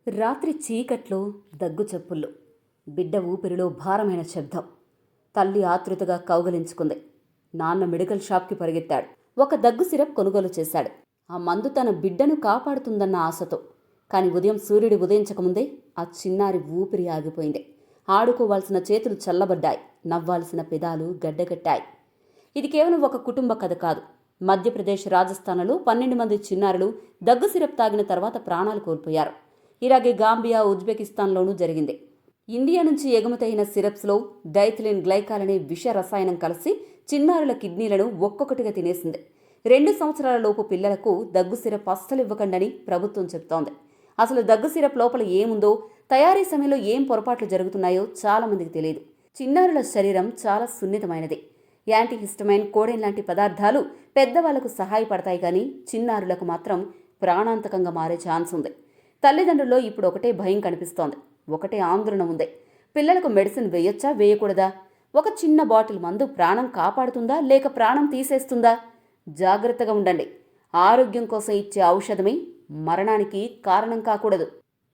రాత్రి చీకట్లో దగ్గు చప్పుళ్ళు, బిడ్డ ఊపిరిలో భారమైన శబ్దం. తల్లి ఆతృతగా కౌగలించుకుంది. నాన్న మెడికల్ షాప్కి పరిగెత్తాడు. ఒక దగ్గు సిరప్ కొనుగోలు చేశాడు. ఆ మందు తన బిడ్డను కాపాడుతుందన్న ఆశతో. కాని ఉదయం సూర్యుడు ఉదయించకముందే ఆ చిన్నారి ఊపిరి ఆగిపోయింది. ఆడుకోవాల్సిన చేతులు చల్లబడ్డాయి. నవ్వాల్సిన పెదాలు గడ్డగట్టాయి. ఇది కేవలం ఒక కుటుంబ కథ కాదు. మధ్యప్రదేశ్, రాజస్థాన్లో 12 మంది చిన్నారులు దగ్గు సిరప్ తాగిన తర్వాత ప్రాణాలు కోల్పోయారు. ఇలాగే గాంబియా, ఉజ్బెకిస్తాన్లోనూ జరిగింది. ఇండియా నుంచి ఎగుమతైన సిరప్స్లో డైథిలిన్ గ్లైకాల్ అనే విష రసాయనం కలిసి చిన్నారుల కిడ్నీలను ఒక్కొక్కటిగా తినేసింది. 2 సంవత్సరాల లోపు పిల్లలకు దగ్గు సిరప్ అస్సలు ఇవ్వకండని ప్రభుత్వం చెబుతోంది. అసలు దగ్గు సిరప్ లోపల ఏముందో, తయారీ సమయంలో ఏం పొరపాట్లు జరుగుతున్నాయో చాలా మందికి తెలియదు. చిన్నారుల శరీరం చాలా సున్నితమైనది. యాంటీహిస్టమైన్, కోడెన్ లాంటి పదార్థాలు పెద్దవాళ్లకు సహాయపడతాయి, కానీ చిన్నారులకు మాత్రం ప్రాణాంతకంగా మారే ఛాన్స్ ఉంది. తల్లిదండ్రుల్లో ఇప్పుడు ఒకటే భయం కనిపిస్తోంది. ఒకటే ఆందోళన ఉంది. పిల్లలకు మెడిసిన్ వేయొచ్చా, వేయకూడదా? ఒక చిన్న బాటిల్ మందు ప్రాణం కాపాడుతుందా, లేక ప్రాణం తీసేస్తుందా? జాగ్రత్తగా ఉండండి. ఆరోగ్యం కోసం ఇచ్చే ఔషధమే మరణానికి కారణం కాకూడదు.